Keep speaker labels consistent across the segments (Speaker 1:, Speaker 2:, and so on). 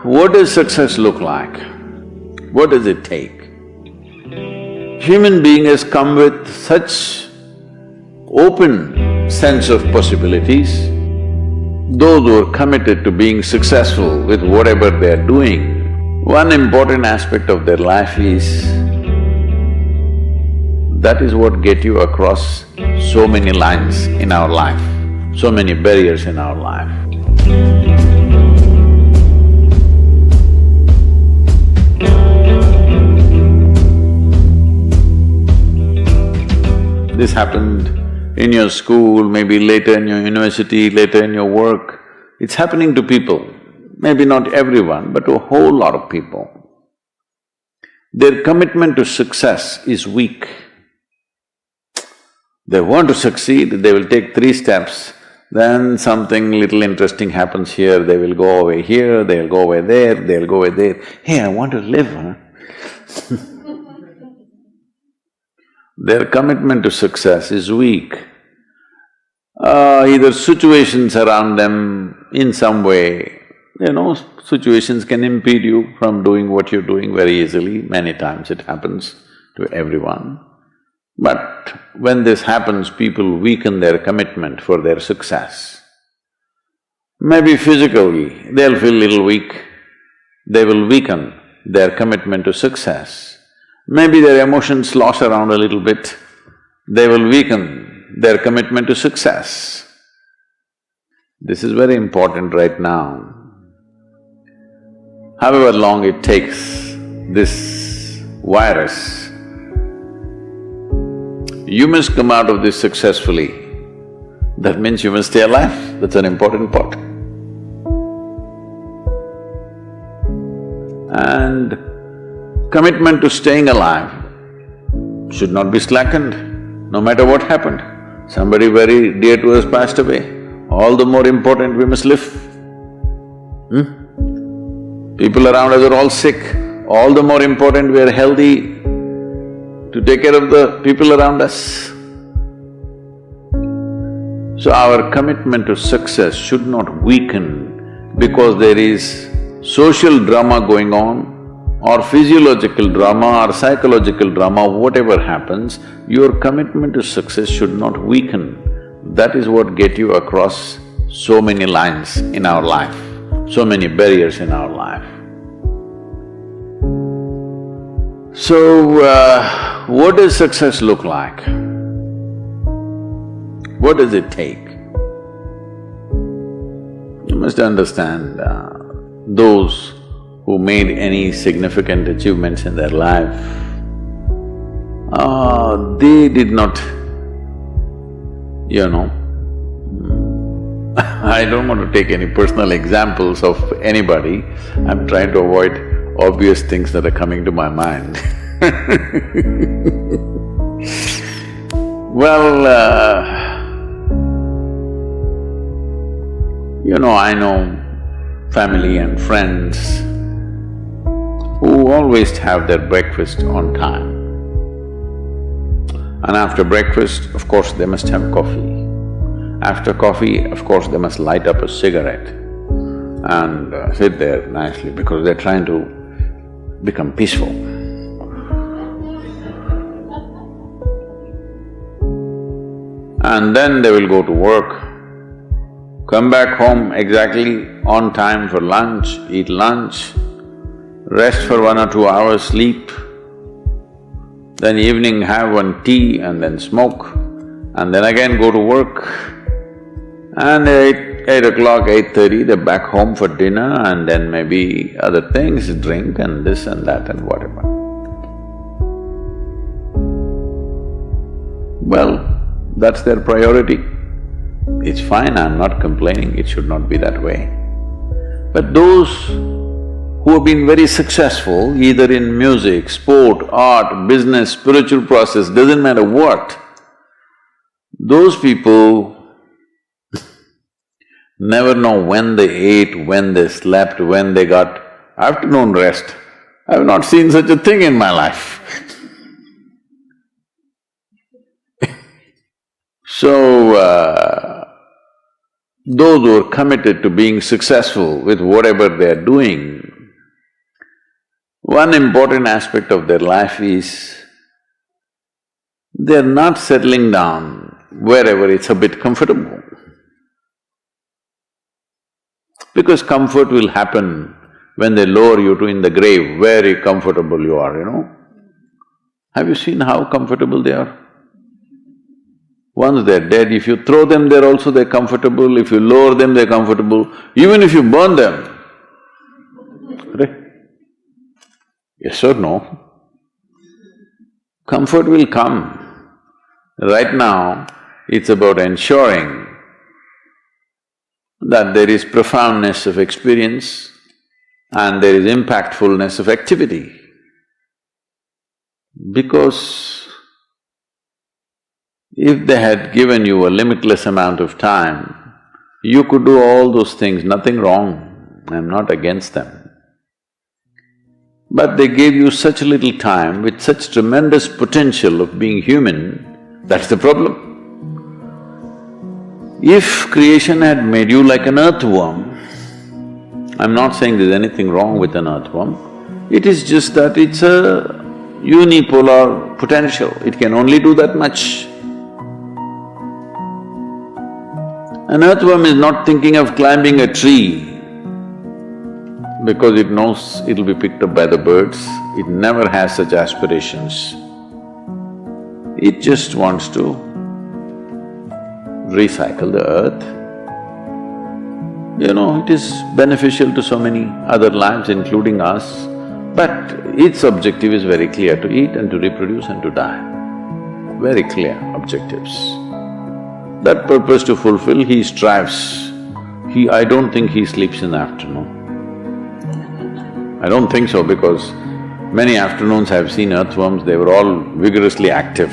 Speaker 1: What does success look like? What does it take? Human being has come with such open sense of possibilities. Those who are committed to being successful with whatever they are doing, one important aspect of their life is that is what get you across so many lines in our life, so many barriers in our life. This happened in your school, maybe later in your university, later in your work. It's happening to people, maybe not everyone, but to a whole lot of people. Their commitment to success is weak. They want to succeed, they will take 3 steps, then something little interesting happens here, they will go away here, they'll go away there, they'll go away there. Hey, I want to live, huh? Their commitment to success is weak. Either situations around them in some way, situations can impede you from doing what you're doing very easily. Many times it happens to everyone. But when this happens, people weaken their commitment for their success. Maybe physically, they'll feel little weak, they will weaken their commitment to success. Maybe their emotions slosh around a little bit, they will weaken their commitment to success. This is very important right now. However long it takes, this virus, you must come out of this successfully. That means you must stay alive, that's an important part. And commitment to staying alive should not be slackened, no matter what happened. Somebody very dear to us passed away, all the more important we must live. People around us are all sick, all the more important we are healthy to take care of the people around us. So our commitment to success should not weaken because there is social drama going on, or physiological drama or psychological drama, whatever happens, your commitment to success should not weaken. That is what get you across so many lines in our life, so many barriers in our life. So, what does success look like? What does it take? You must understand, those who made any significant achievements in their life, they did not, I don't want to take any personal examples of anybody, I'm trying to avoid obvious things that are coming to my mind. Well, I know family and friends who always have their breakfast on time. And after breakfast, of course, they must have coffee. After coffee, of course, they must light up a cigarette and sit there nicely because they're trying to become peaceful. And then they will go to work, come back home exactly on time for lunch, eat lunch, rest for 1 or 2 hours, sleep, then evening have one tea and then smoke, and then again go to work. And 8 o'clock, 8:30, they're back home for dinner and then maybe other things, drink and this and that and whatever. Well, that's their priority. It's fine, I'm not complaining, it should not be that way. But those who have been very successful, either in music, sport, art, business, spiritual process, doesn't matter what, those people never know when they ate, when they slept, when they got afternoon rest. I've not seen such a thing in my life. So, those who are committed to being successful with whatever they are doing, One important aspect of their life is they're not settling down wherever it's a bit comfortable. Because comfort will happen when they lower you to in the grave, very comfortable you are, you know. Have you seen how comfortable they are? Once they're dead, if you throw them there also they're comfortable, if you lower them they're comfortable, even if you burn them. Right? Yes or no? Comfort will come. Right now, it's about ensuring that there is profoundness of experience and there is impactfulness of activity. Because if they had given you a limitless amount of time, you could do all those things, nothing wrong, I'm not against them. But they gave you such little time with such tremendous potential of being human, that's the problem. If creation had made you like an earthworm, I'm not saying there's anything wrong with an earthworm, it is just that it's a unipolar potential, it can only do that much. An earthworm is not thinking of climbing a tree because it knows it'll be picked up by the birds, it never has such aspirations. It just wants to recycle the earth. You know, it is beneficial to so many other lives including us, but its objective is very clear, to eat and to reproduce and to die. Very clear objectives. That purpose to fulfill, he strives. I don't think he sleeps in the afternoon. I don't think so because many afternoons I've seen earthworms, they were all vigorously active.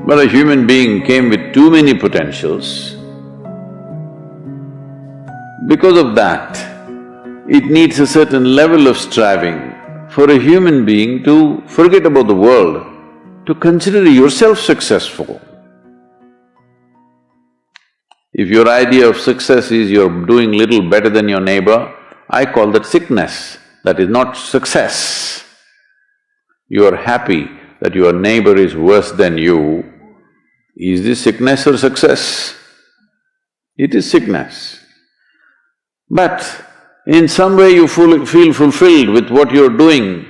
Speaker 1: But a human being came with too many potentials. Because of that, it needs a certain level of striving for a human being to forget about the world, to consider yourself successful. If your idea of success is you're doing little better than your neighbor, I call that sickness, that is not success. You are happy that your neighbor is worse than you. Is this sickness or success? It is sickness. But in some way you feel fulfilled with what you're doing,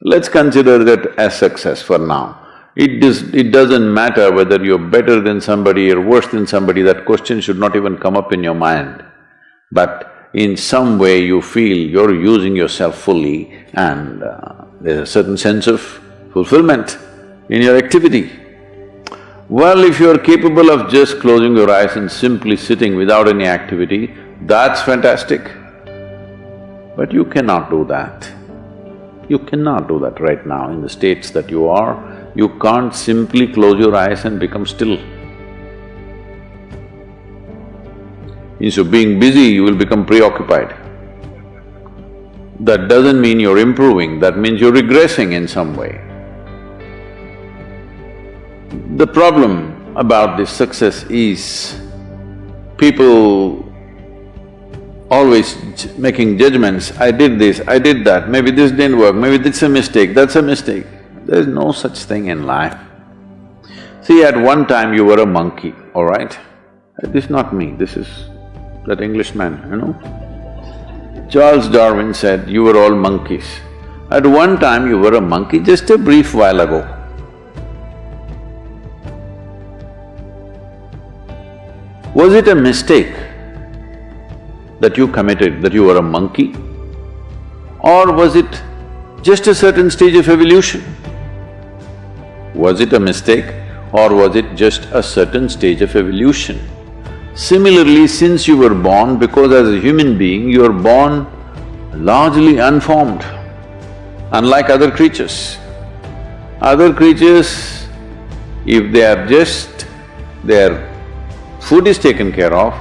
Speaker 1: let's consider that as success for now. It doesn't matter whether you're better than somebody or worse than somebody, that question should not even come up in your mind. But in some way you feel you're using yourself fully and there's a certain sense of fulfillment in your activity. Well, if you're capable of just closing your eyes and simply sitting without any activity, that's fantastic. But you cannot do that. You cannot do that right now in the states that you are. You can't simply close your eyes and become still. Instead of being busy, you will become preoccupied. That doesn't mean you're improving, that means you're regressing in some way. The problem about this success is people always making judgments, I did this, I did that, maybe this didn't work, maybe this is a mistake, that's a mistake. There's no such thing in life. See, at one time you were a monkey, all right? This is not me, this is that Englishman, you know? Charles Darwin said, you were all monkeys. At one time you were a monkey, just a brief while ago. Was it a mistake that you committed, that you were a monkey? Or was it just a certain stage of evolution? Was it a mistake or was it just a certain stage of evolution? Similarly, since you were born, because as a human being you are born largely unformed, unlike other creatures. Other creatures, if they are just… their food is taken care of,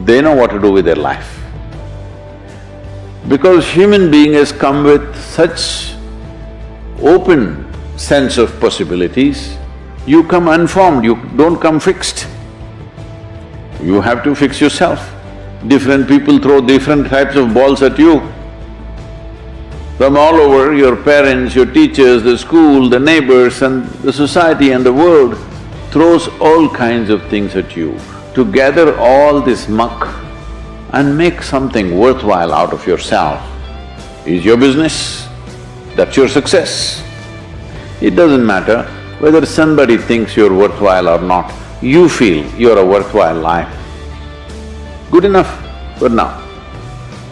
Speaker 1: they know what to do with their life. Because human being has come with such open sense of possibilities, you come unformed, you don't come fixed. You have to fix yourself. Different people throw different types of balls at you. From all over, your parents, your teachers, the school, the neighbors and the society and the world throws all kinds of things at you. To gather all this muck and make something worthwhile out of yourself is your business. That's your success. It doesn't matter whether somebody thinks you're worthwhile or not, you feel you're a worthwhile life. Good enough for now.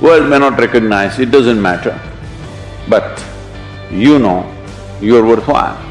Speaker 1: World may not recognize, it doesn't matter, but you know you're worthwhile.